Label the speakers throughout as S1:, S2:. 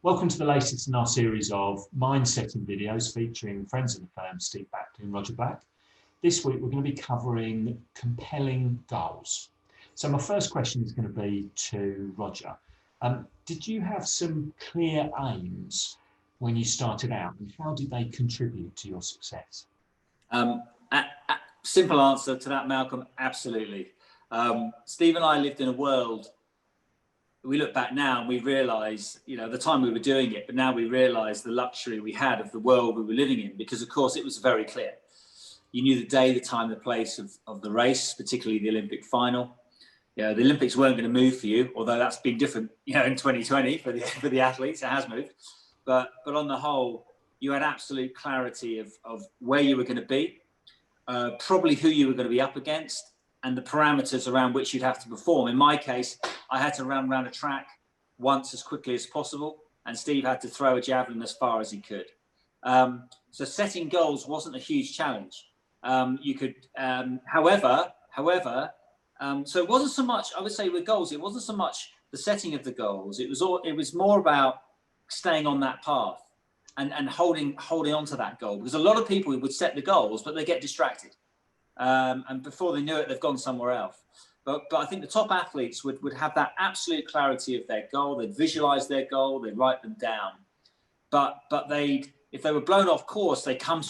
S1: Welcome to the latest in our series of mind-setting videos featuring friends of the firm, Steve Backley and Roger Black. This week we're going to be covering compelling goals. So my first question is going to be to Roger. Did you have some clear aims when you started out, and how did they contribute to your success?
S2: Simple answer to that, Malcolm, absolutely. Steve and I lived in a world. We look back now and we realise, the time we were doing it, but now we realise the luxury we had of the world we were living in, because of course it was very clear. You knew the day, the time, the place of the race, particularly the Olympic final. The Olympics weren't going to move for you, although that's been different, in 2020 for the athletes, it has moved. But on the whole, you had absolute clarity of where you were going to be, probably who you were going to be up against, and the parameters around which you'd have to perform. In my case, I had to run around a track once as quickly as possible, and Steve had to throw a javelin as far as he could. So setting goals wasn't a huge challenge. However, so it wasn't so much, I would say with goals, it wasn't so much the setting of the goals. It was more about staying on that path and holding on to that goal, because a lot of people would set the goals, but they get distracted. And before they knew it, they've gone somewhere else. But I think the top athletes would have that absolute clarity of their goal. They'd visualize their goal, they'd write them down. But if they were blown off course, they'd come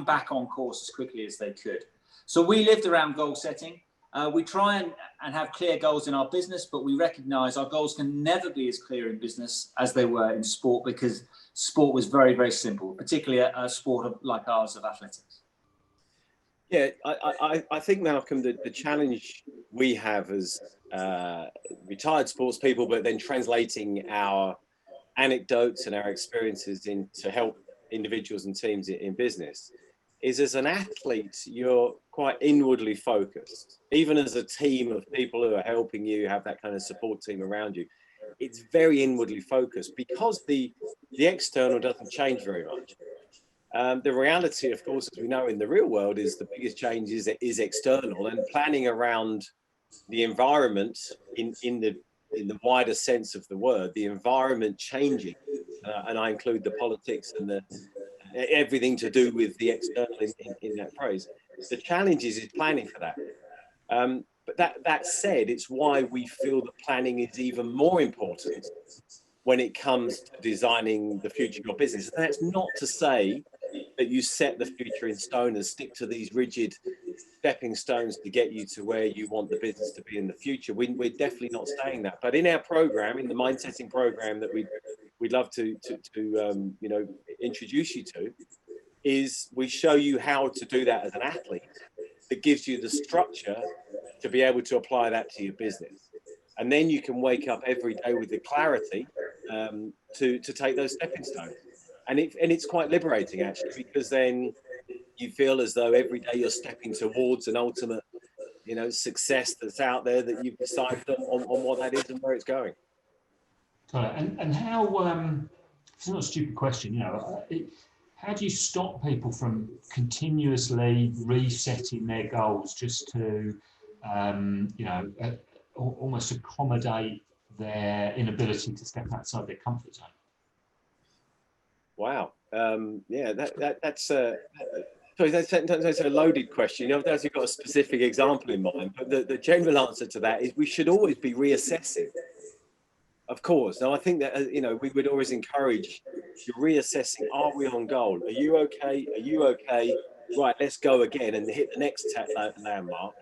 S2: back on course as quickly as they could. So we lived around goal setting. We try and have clear goals in our business, but we recognize our goals can never be as clear in business as they were in sport, because sport was very, very simple, particularly a sport like ours of athletics.
S3: Yeah, I think, Malcolm, the challenge we have as retired sports people, but then translating our anecdotes and our experiences to help individuals and teams in business, is as an athlete, you're quite inwardly focused. Even as a team of people who are helping you, have that kind of support team around you, it's very inwardly focused, because the external doesn't change very much. The reality, of course, as we know in the real world, is the biggest change is external, and planning around the environment in the wider sense of the word, the environment changing, and I include the politics and everything to do with the external in that phrase. The challenge is planning for that. But that said, it's why we feel that planning is even more important when it comes to designing the future of your business. And that's not to say that you set the future in stone and stick to these rigid stepping stones to get you to where you want the business to be in the future. We're definitely not saying that. But in our program, in the mind-setting program that we'd love to introduce you to, is we show you how to do that as an athlete. That gives you the structure to be able to apply that to your business. And then you can wake up every day with the clarity to take those stepping stones. And it's quite liberating, actually, because then you feel as though every day you're stepping towards an ultimate, success that's out there, that you've decided on what that is and where it's going.
S1: And how, it's not a stupid question, how do you stop people from continuously resetting their goals just to, almost accommodate their inability to step outside their comfort zone?
S3: Wow. That's a loaded question. You've got a specific example in mind, but the general answer to that is we should always be reassessing. Of course. Now, I think that, we would always encourage you reassessing. Are we on goal? Are you okay? Are you okay? Right, let's go again and hit the next landmark.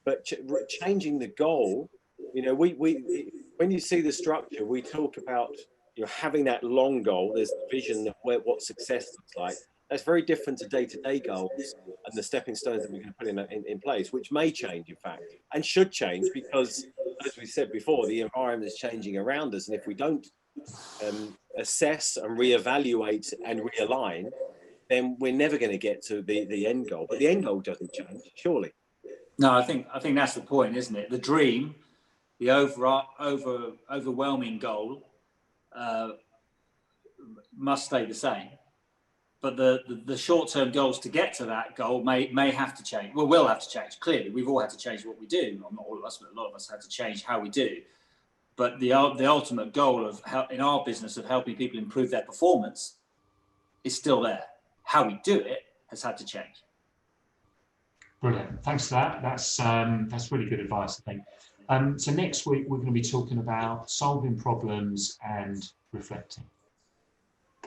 S3: But changing the goal, when you see the structure, we talk about having that long goal. There's the vision of what success looks like. That's very different to day-to-day goals and the stepping stones that we're going to put in place, which may change, in fact, and should change, because, as we said before, the environment is changing around us. And if we don't assess and reevaluate and realign, then we're never going to get to the end goal. But the end goal doesn't change, surely.
S2: No, I think that's the point, isn't it? The dream, the overwhelming goal, must stay the same, but the short-term goals to get to that goal may have to change. Will have to change. Clearly, we've all had to change what we do. Not all of us, but a lot of us had to change how we do. But the ultimate goal of in our business of helping people improve their performance is still there. How we do it has had to change.
S1: Brilliant. Thanks for that. That's really good advice, I think. So next week we're going to be talking about solving problems and reflecting.